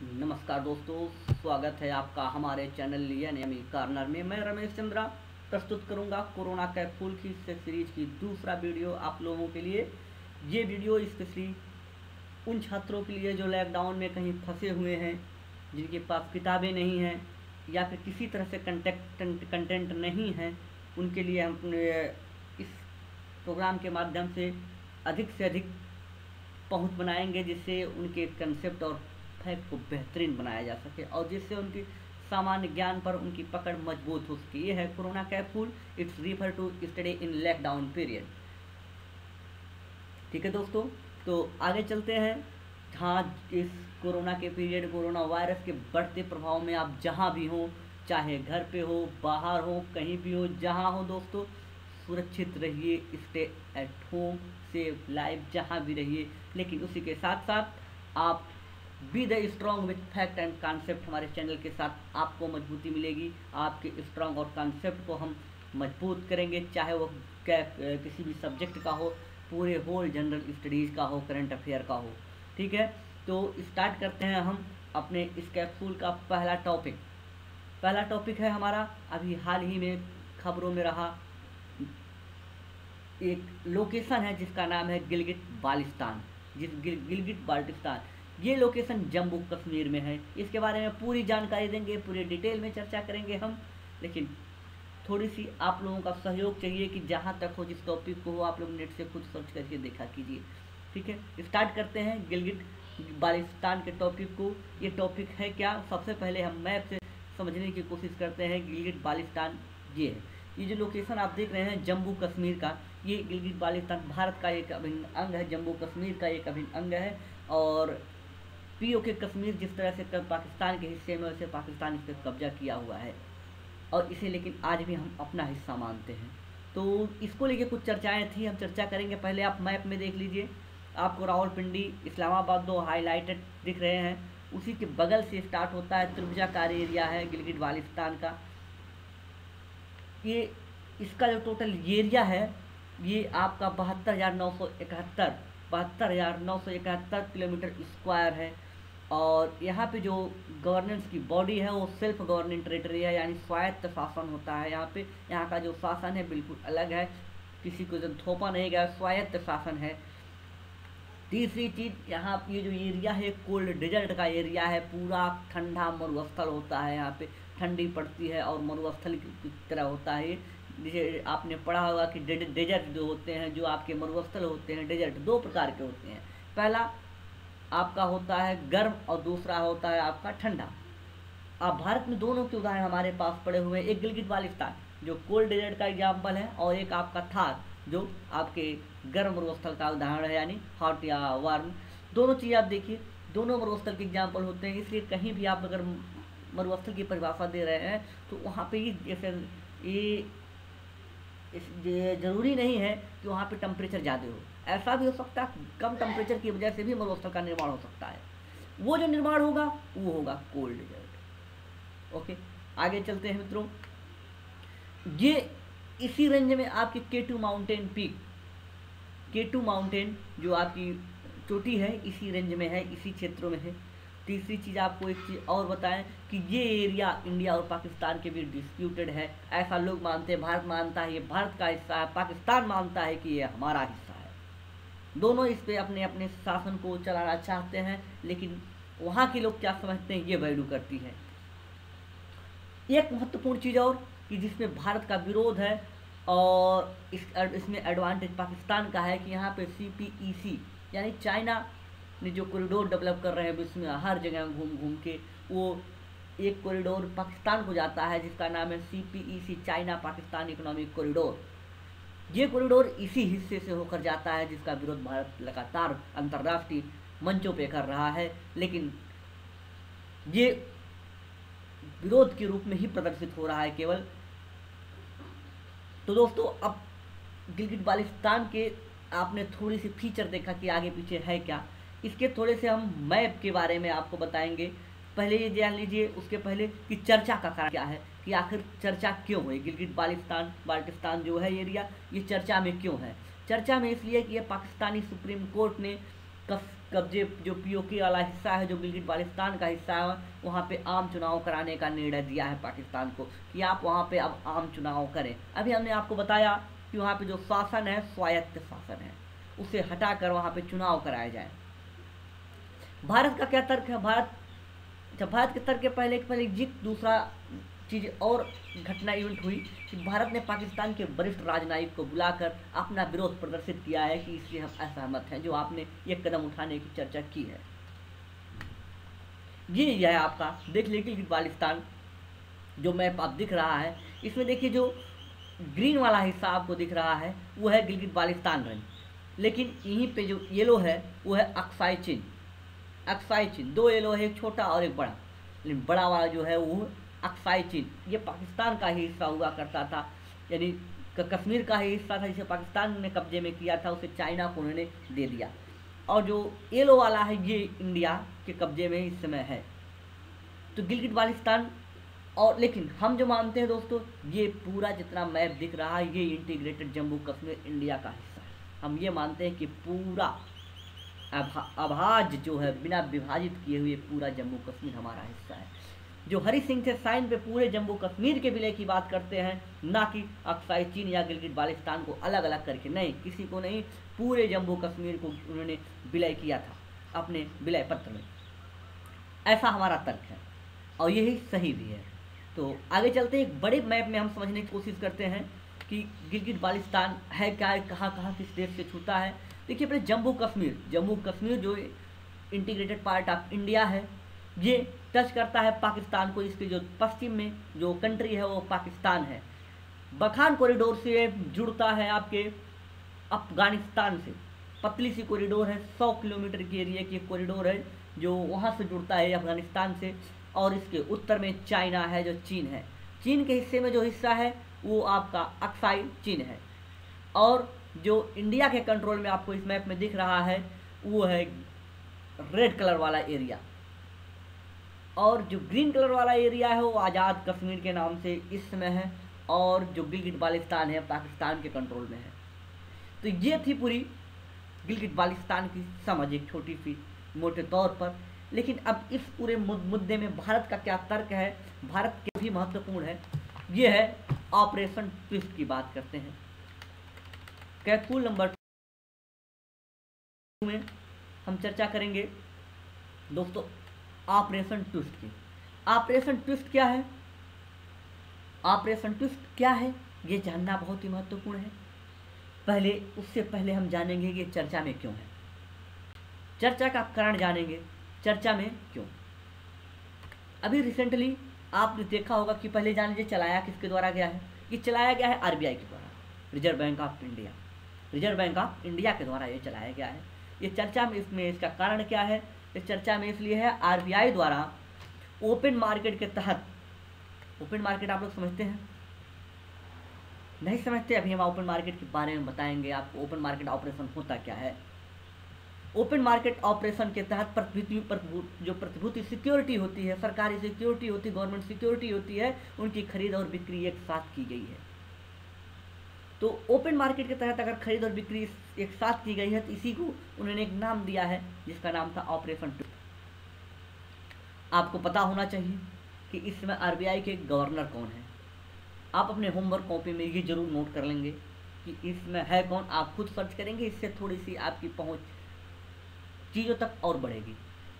नमस्कार दोस्तों, स्वागत है आपका हमारे चैनल यानी कॉर्नर में। मैं रमेश चंद्रा प्रस्तुत करूंगा कोरोना कैप्सूल की सीरीज की दूसरा वीडियो आप लोगों के लिए। ये वीडियो स्पेशली उन छात्रों के लिए जो लॉकडाउन में कहीं फंसे हुए हैं, जिनके पास किताबें नहीं हैं या फिर किसी तरह से कंटेंट नहीं है, उनके लिए हम इस प्रोग्राम के माध्यम से अधिक पहुंच बनाएंगे, जिससे उनके कंसेप्ट और फैक्ट को बेहतरीन बनाया जा सके और जिससे उनकी सामान्य ज्ञान पर उनकी पकड़ मजबूत हो सके। ये है corona capsule, it's refer to study in lockdown period. ठीक है दोस्तों, तो आगे चलते हैं। हाँ, इस कोरोना के पीरियड, कोरोना वायरस के बढ़ते प्रभाव में आप जहाँ भी हो, चाहे घर पे हो, बाहर हो, कहीं भी हो, जहाँ हो दोस्तों, सुरक्षित रहिए, stay at home, save life, जहाँ भी रहिए। लेकिन उसी के साथ साथ आप be the strong with fact and concept. हमारे चैनल के साथ आपको मजबूती मिलेगी, आपके स्ट्रॉन्ग और कॉन्सेप्ट को हम मजबूत करेंगे, चाहे वो किसी भी सब्जेक्ट का हो, पूरे होल जनरल स्टडीज़ का हो, करंट अफेयर का हो। ठीक है, तो स्टार्ट करते हैं हम अपने इस कैप्सूल का पहला टॉपिक है हमारा, अभी हाल ही में खबरों में रहा एक लोकेशन है जिसका नाम है गिलगिट बाल्टिस्तान। गिलगिट बाल्टिस्तान ये लोकेशन जम्मू कश्मीर में है। इसके बारे में पूरी जानकारी देंगे, पूरे डिटेल में चर्चा करेंगे हम। लेकिन थोड़ी सी आप लोगों का सहयोग चाहिए कि जहाँ तक हो, जिस टॉपिक को हो, आप लोग नेट से खुद सर्च करके देखा कीजिए। ठीक है, स्टार्ट करते हैं गिलगिट बाल्टिस्तान के टॉपिक को। ये टॉपिक है क्या, सबसे पहले हम मैप से समझने की कोशिश करते हैं। गिलगिट बाल्टिस्तान ये है, ये जो लोकेशन आप देख रहे हैं जम्मू कश्मीर का, ये गिलगिट बाल्टिस्तान भारत का एक अभिन्न अंग है, जम्मू कश्मीर का एक अभिन्न अंग है। और पीओके कश्मीर जिस तरह से पाकिस्तान के हिस्से में, वैसे पाकिस्तान इस पर कब्जा किया हुआ है और इसे लेकिन आज भी हम अपना हिस्सा मानते हैं। तो इसको लेके कुछ चर्चाएं थी, हम चर्चा करेंगे। पहले आप मैप में देख लीजिए, आपको रावलपिंडी, इस्लामाबाद दो हाईलाइटेड दिख रहे हैं। उसी के बगल से स्टार्ट होता है त्रिभुजाकार एरिया है गिलगिट बाल्टिस्तान का। ये इसका जो टोटल एरिया है, ये आपका 72,971 किलोमीटर स्क्वायर है। और यहाँ पे जो गवर्नेंस की बॉडी है वो सेल्फ गवर्निंग टेरेटरी है, यानी स्वायत्त शासन होता है यहाँ पे। यहाँ का जो शासन है बिल्कुल अलग है, किसी को जब थोपा नहीं गया, स्वायत्त शासन है। तीसरी चीज़, यहाँ ये जो एरिया है कोल्ड डेजर्ट का एरिया है, पूरा ठंडा मरुस्थल होता है, यहाँ पे ठंडी पड़ती है और मरुस्थल की तरह होता है। जैसे आपने पढ़ा होगा कि डेजर्ट जो होते हैं, जो आपके मरुस्थल होते हैं, डेजर्ट दो प्रकार के होते हैं। पहला आपका होता है गर्म और दूसरा होता है आपका ठंडा। आप भारत में दोनों के उदाहरण हमारे पास पड़े हुए हैं। एक गिलगिट बाल्टिस्तान जो कोल्ड डेजर्ट का एग्जाम्पल है, और एक आपका थार जो आपके गर्म मरुस्थल का उदाहरण है, यानी हॉट या वार्म। दोनों चीज़ आप देखिए, दोनों मरुस्थल के एग्जाम्पल होते हैं। इसलिए कहीं भी आप अगर मरुस्थल की परिभाषा दे रहे हैं तो वहाँ पे ही जैसे ये ज़रूरी नहीं है कि वहाँ पे टेम्परेचर ज़्यादा हो, ऐसा भी हो सकता है कम टेम्परेचर की वजह से भी मरुस्थल का निर्माण हो सकता है। वो जो निर्माण होगा वो होगा कोल्ड डेजर्ट। ओके, आगे चलते हैं मित्रों। ये इसी रेंज में आपकी केटू माउंटेन पीक, केटू माउंटेन जो आपकी चोटी है, इसी रेंज में है, इसी क्षेत्रों में है। तीसरी चीज़ आपको एक चीज़ और बताएं कि ये एरिया इंडिया और पाकिस्तान के भी डिस्प्यूटेड है। ऐसा लोग मानते हैं, भारत मानता है ये भारत का हिस्सा है, पाकिस्तान मानता है कि ये हमारा हिस्सा है। दोनों इस पे अपने अपने शासन को चलाना चाहते हैं, लेकिन वहाँ के लोग क्या समझते हैं, ये वैल्यू करती है। एक महत्वपूर्ण चीज़ और कि जिसमें भारत का विरोध है और इसमें एडवांटेज पाकिस्तान का है कि यहाँ पे CPEC यानी चाइना ने जो कॉरिडोर डेवलप कर रहे हैं विश्व में, हर जगह घूम घूम के, वो एक कॉरिडोर पाकिस्तान को जाता है जिसका नाम है CPEC, China Pakistan economic corridor. ये कॉरिडोर इसी हिस्से से होकर जाता है जिसका विरोध भारत लगातार अंतर्राष्ट्रीय मंचों पे कर रहा है, लेकिन ये विरोध के रूप में ही प्रदर्शित हो रहा है केवल। तो दोस्तों, अब गिलगिट बाल्टिस्तान के आपने थोड़ी सी फीचर देखा कि आगे पीछे है क्या, इसके थोड़े से हम मैप के बारे में आपको बताएंगे। पहले ये जान लीजिए उसके पहले कि चर्चा का कारण क्या है, कि आखिर चर्चा क्यों हुई। गिलगिट बाल्टिस्तान जो है एरिया, ये चर्चा में क्यों है। चर्चा में इसलिए कि ये पाकिस्तानी सुप्रीम कोर्ट ने कब्जे जो पीओके वाला हिस्सा है, जो गिलगित बाल्टिस्तान का हिस्सा है, वहाँ पे आम चुनाव कराने का निर्णय दिया है पाकिस्तान को कि आप वहाँ पे अब आम चुनाव करें। अभी हमने आपको बताया कि वहाँ पे जो शासन है स्वायत्त शासन है, उसे हटाकर वहाँ पे चुनाव कराया जाए। भारत का क्या तर्क है? भारत के तर्क के पहले दूसरा चीज़ और घटना इवेंट हुई कि भारत ने पाकिस्तान के वरिष्ठ राजनयिक को बुलाकर अपना विरोध प्रदर्शित किया है कि इससे हम असहमत हैं, जो आपने ये कदम उठाने की चर्चा की है। ये है आपका, देख लीजिए गिलगित बाल्टिस्तान जो मैप आप दिख रहा है, इसमें देखिए जो ग्रीन वाला हिस्सा आपको दिख रहा है वो है गिलगित बाल्टिस्तान रेंज, लेकिन यहीं पे जो येलो है वो है अक्साई चीन। दो येलो है, एक छोटा और एक बड़ा, लेकिन बड़ा वाला जो है वो अक्साई चीन, ये पाकिस्तान का ही हिस्सा हुआ करता था, यानी कश्मीर का ही हिस्सा था जिसे पाकिस्तान ने कब्जे में किया था, उसे चाइना को उन्होंने दे दिया। और जो येलो वाला है ये इंडिया के कब्जे में इस समय है। तो गिलगित बाल्टिस्तान, और लेकिन हम जो मानते हैं दोस्तों, ये पूरा जितना मैप दिख रहा है ये इंटीग्रेटेड जम्मू कश्मीर इंडिया का हिस्सा है। हम ये मानते हैं कि पूरा अभाज्य जो है, बिना विभाजित किए हुए पूरा जम्मू कश्मीर हमारा हिस्सा है। जो हरि सिंह थे साइन पे पूरे जम्मू कश्मीर के विलय की बात करते हैं, ना कि अक्साई चीन या गिलगित बाल्टिस्तान को अलग अलग करके। नहीं, किसी को नहीं, पूरे जम्मू कश्मीर को उन्होंने विलय किया था अपने विलय पत्र में। ऐसा हमारा तर्क है और यही सही भी है। तो आगे चलते हैं, एक बड़े मैप में हम समझने की कोशिश करते हैं कि गिलगित बाल्टिस्तान है क्या है, कहाँ कहाँ किस देश से छूता है। देखिए अपने जम्मू कश्मीर जो इंटीग्रेटेड पार्ट ऑफ इंडिया है, ये टच करता है पाकिस्तान को। इसके जो पश्चिम में जो कंट्री है वो पाकिस्तान है। बखान कॉरिडोर से जुड़ता है आपके अफगानिस्तान से, पतली सी कॉरिडोर है, 100 किलोमीटर की एरिया की कॉरिडोर है जो वहाँ से जुड़ता है अफगानिस्तान से। और इसके उत्तर में चाइना है, जो चीन है। चीन के हिस्से में जो हिस्सा है वो आपका अक्साई चीन है। और जो इंडिया के कंट्रोल में आपको इस मैप में दिख रहा है वो है रेड कलर वाला एरिया, और जो ग्रीन कलर वाला एरिया है वो आज़ाद कश्मीर के नाम से इस समय है, और जो गिलगित बाल्टिस्तान है पाकिस्तान के कंट्रोल में है। तो ये थी पूरी गिलगित बाल्टिस्तान की समझ, एक छोटी सी मोटे तौर पर। लेकिन अब इस पूरे मुद्दे में भारत का क्या तर्क है, भारत के भी महत्वपूर्ण है, ये है ऑपरेशन ट्विस्ट की बात करते हैं। कैलकुल नंबर 2 में हम चर्चा करेंगे दोस्तों ऑपरेशन ट्विस्ट की। ऑपरेशन ट्विस्ट क्या है? ऑपरेशन ट्विस्ट क्या है ये जानना बहुत ही महत्वपूर्ण है। उससे पहले हम जानेंगे कि चर्चा में क्यों है, चर्चा का कारण जानेंगे, चर्चा में क्यों। अभी रिसेंटली आपने देखा होगा कि पहले जान लीजिए चलाया किसके द्वारा गया है। ये चलाया गया है आरबीआई के द्वारा, रिजर्व बैंक ऑफ इंडिया के द्वारा ये चलाया गया है। ये चर्चा में इसका कारण क्या है? इस चर्चा में इसलिए है आरबीआई द्वारा ओपन मार्केट के तहत, ओपन मार्केट आप लोग समझते हैं? नहीं समझते? अभी हम ओपन मार्केट के बारे में बताएंगे आपको, ओपन मार्केट ऑपरेशन होता क्या है। ओपन मार्केट ऑपरेशन के तहत जो प्रतिभूति सिक्योरिटी होती है, सरकारी सिक्योरिटी होती है, गवर्नमेंट सिक्योरिटी होती है, उनकी खरीद और बिक्री एक साथ की गई है। तो ओपन मार्केट के तहत अगर खरीद और बिक्री एक साथ की गई है तो इसी को उन्होंने एक नाम दिया है जिसका नाम था ऑपरेशन ट्विस्ट। आपको पता होना चाहिए कि इस समय आरबीआई के गवर्नर कौन है। आप अपने होमवर्क कॉपी में ये जरूर नोट कर लेंगे कि इसमें है कौन। आप खुद सर्च करेंगे, इससे थोड़ी सी आपकी पहुंच चीज़ों तक और बढ़ेगी।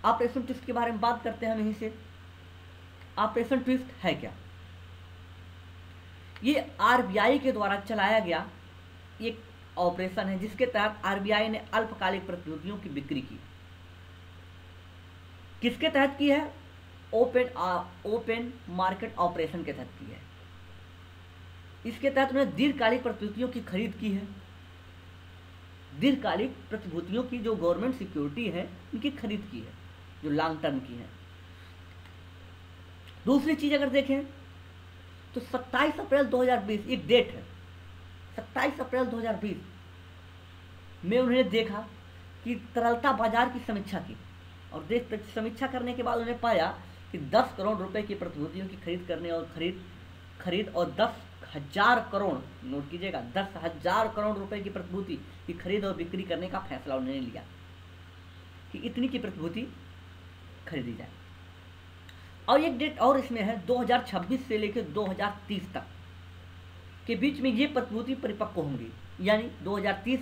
ऑपरेशन ट्विस्ट के बारे में बात करते हैं हम यहीं से। ऑपरेशन ट्विस्ट है क्या? ये आरबीआई के द्वारा चलाया गया एक ऑपरेशन है जिसके तहत आरबीआई ने अल्पकालिक प्रतिभूतियों की बिक्री की। किसके तहत की है? ओपन मार्केट ऑपरेशन के तहत की है। इसके तहत उन्होंने दीर्घकालिक प्रतिभूतियों की खरीद की है। दीर्घकालिक प्रतिभूतियों की जो गवर्नमेंट सिक्योरिटी है उनकी खरीद की है, जो लॉन्ग टर्म की है। दूसरी चीज अगर देखें तो 27 अप्रैल 2020 एक डेट है, 27 अप्रैल 2020 में उन्होंने देखा कि तरलता बाजार की समीक्षा की, और समीक्षा करने के बाद उन्होंने पाया कि 10 करोड़ रुपए की प्रतिभूतियों की खरीद करने और खरीद और 10,000 करोड़, नोट कीजिएगा, 10,000 करोड़ रुपए की प्रतिभूति की खरीद और बिक्री करने का फैसला उन्होंने लिया। कि इतनी की प्रतिभूति खरीदी जाए। और एक डेट और इसमें है 2026 से लेकर 2030 तक के बीच में ये प्रतिभूति परिपक्व होंगी, यानी 2030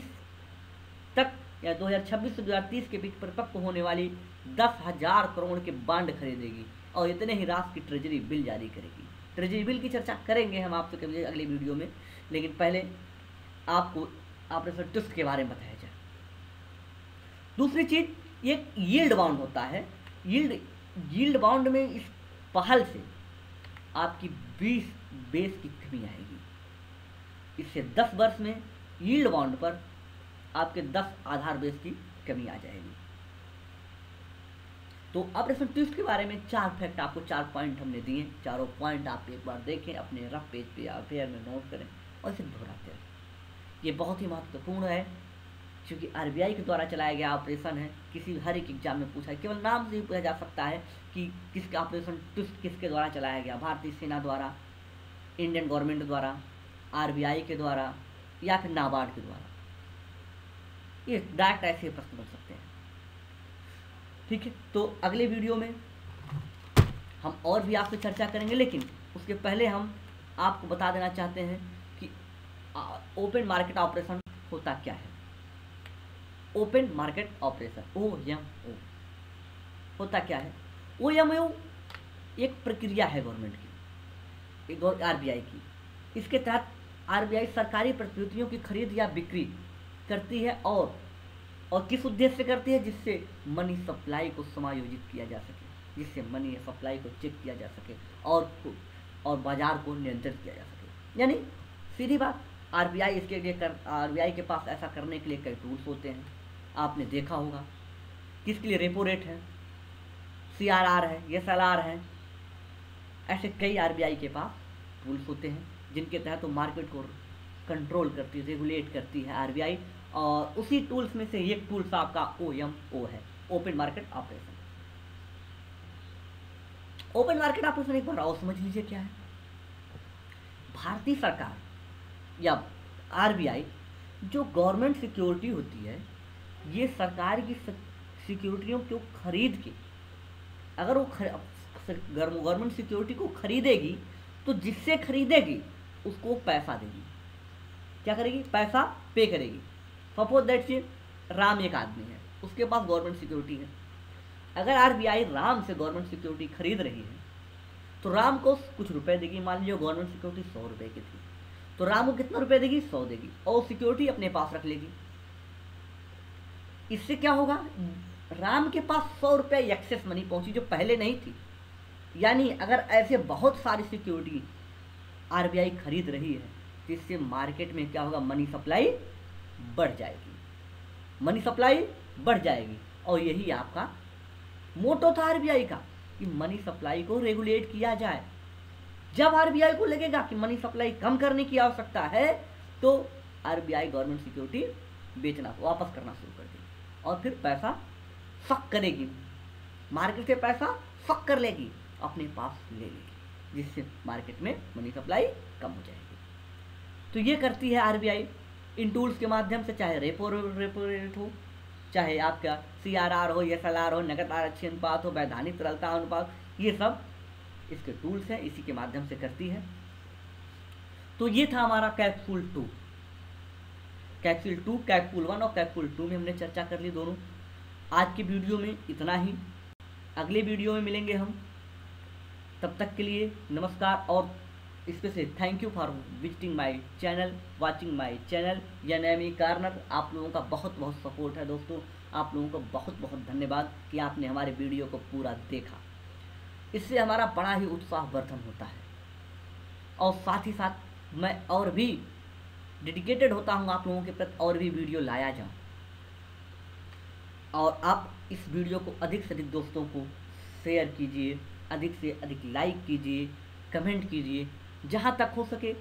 तक या 2026 से 2030 के बीच परिपक्व होने वाली 10,000 करोड़ के बांड खरीदेगी और इतने ही राशि की ट्रेजरी बिल जारी करेगी। ट्रेजरी बिल की चर्चा करेंगे हम आपसे कभी अगले वीडियो में, लेकिन पहले आपको ऑपरेशन ट्विस्ट के बारे में बताया जाए। दूसरी चीज ये यील्ड बाउंड होता है। यील्ड बाउंड में इस पहल से आपकी 20 बेस की कमी आएगी। इससे 10 वर्ष में यील्ड बाउंड पर आपके 10 आधार बेस की कमी आ जाएगी। तो ऑपरेशन ट्विस्ट के बारे में 4 फैक्ट आपको 4 पॉइंट हमने दिए। चारों पॉइंट आप एक बार देखें, अपने रफ पेज पे या पेयर में नोट करें और इसे दोहराते रहें। ये बहुत ही महत्वपूर्ण है क्योंकि आरबीआई के द्वारा चलाया गया ऑपरेशन है। किसी हर एक एग्जाम में पूछा है, केवल नाम से ही पूछा जा सकता है कि किसका ऑपरेशन ट्विस्ट किसके द्वारा चलाया गया, भारतीय सेना द्वारा, इंडियन गवर्नमेंट द्वारा, आरबीआई के द्वारा या फिर नाबार्ड के द्वारा। ये डायरेक्ट ऐसे प्रश्न बन सकते हैं। ठीक है, तो अगले वीडियो में हम और भी आपसे चर्चा करेंगे, लेकिन उसके पहले हम आपको बता देना चाहते हैं कि ओपन मार्केट ऑपरेशन होता क्या है। ओपन मार्केट ऑपरेशन OMO होता क्या है। OMO एक प्रक्रिया है गवर्नमेंट की, आरबीआई की। इसके तहत आरबीआई सरकारी प्रतिभूतियों की खरीद या बिक्री करती है और किस उद्देश्य से करती है, जिससे मनी सप्लाई को समायोजित किया जा सके, जिससे मनी सप्लाई को चेक किया जा सके और बाजार को नियंत्रित किया जा सके। यानी सीधी बात, आरबीआई के पास ऐसा करने के लिए कई टूल्स होते हैं। आपने देखा होगा किसके लिए रेपो रेट है, CRR है, SLR है, ऐसे कई आरबीआई के पास टूल्स होते हैं जिनके तहत वो मार्केट को कंट्रोल करती है, रेगुलेट करती है आरबीआई। और उसी टूल्स में से एक टूल्स आपका OMO है, open market operation. Open market operation एक बार और समझ लीजिए क्या है। भारतीय सरकार या आरबीआई जो गवर्नमेंट सिक्योरिटी होती है, ये सरकार की सिक्योरिटियों को खरीद के, अगर वो गवर्नमेंट सिक्योरिटी को खरीदेगी तो जिससे खरीदेगी उसको पैसा देगी। क्या करेगी? पैसा पे करेगी। सपोज दैट राम एक आदमी है, उसके पास गवर्नमेंट सिक्योरिटी है। अगर आरबीआई राम से गवर्नमेंट सिक्योरिटी खरीद रही है तो राम को कुछ रुपए देगी। मान लीजिए गवर्नमेंट सिक्योरिटी 100 रुपए की थी, तो राम को कितना रुपए देगी? 100 देगी और सिक्योरिटी अपने पास रख लेगी। इससे क्या होगा? राम के पास 100 रुपए एक्सेस मनी पहुंची जो पहले नहीं थी। यानी अगर ऐसे बहुत सारी सिक्योरिटी आरबीआई खरीद रही है तो इससे मार्केट में क्या होगा? मनी सप्लाई बढ़ जाएगी, मनी सप्लाई बढ़ जाएगी। और यही आपका मोटो था आरबीआई का कि मनी सप्लाई को रेगुलेट किया जाए। जब आरबीआई को लगेगा कि मनी सप्लाई कम करने की आवश्यकता है तो आरबीआई गवर्नमेंट सिक्योरिटी बेचना, वापस करना शुरू कर देगी और फिर पैसा फक करेगी, मार्केट से पैसा फक कर लेगी, अपने पास ले लेगी, जिससे मार्केट में मनी सप्लाई कम हो जाएगी। तो ये करती है आरबीआई इन टूल्स के माध्यम से, चाहे रेपो रेट हो, चाहे आपका CRR हो, SLR हो, नकद आरक्षी अनुपात हो, वैधानिक तरलता अनुपात, ये सब इसके टूल्स हैं, इसी के माध्यम से करती है। तो ये था हमारा कैप्सूल 2। कैप्सूल 1 और कैप्सूल 2 में हमने चर्चा कर ली दोनों। आज की वीडियो में इतना ही, अगले वीडियो में मिलेंगे हम। तब तक के लिए नमस्कार और specially thank you for visiting my channel, watching my channel NME corner. आप लोगों का बहुत बहुत सपोर्ट है दोस्तों, आप लोगों को बहुत बहुत धन्यवाद कि आपने हमारे वीडियो को पूरा देखा। इससे हमारा बड़ा ही उत्साहवर्धन होता है और साथ ही साथ मैं और भी डेडिकेटेड होता हूँ आप लोगों के प्रति, और भी वीडियो लाया जाऊँ। और आप इस वीडियो को अधिक से अधिक दोस्तों को शेयर कीजिए, अधिक से अधिक लाइक कीजिए, कमेंट कीजिए, जहाँ तक हो सके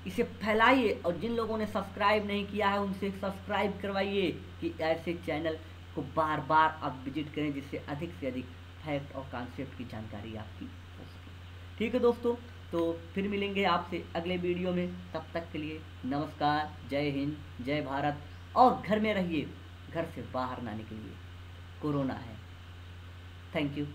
इसे फैलाइए। और जिन लोगों ने सब्सक्राइब नहीं किया है उनसे सब्सक्राइब करवाइए कि ऐसे चैनल को बार बार आप विजिट करें, जिससे अधिक से अधिक फैक्ट और कॉन्सेप्ट की जानकारी आपकी हो सके। ठीक है दोस्तों, तो फिर मिलेंगे आपसे अगले वीडियो में। तब तक के लिए नमस्कार, जय हिंद, जय भारत। और घर में रहिए, घर से बाहर ना निकलिए। कोरोना है। Thank you.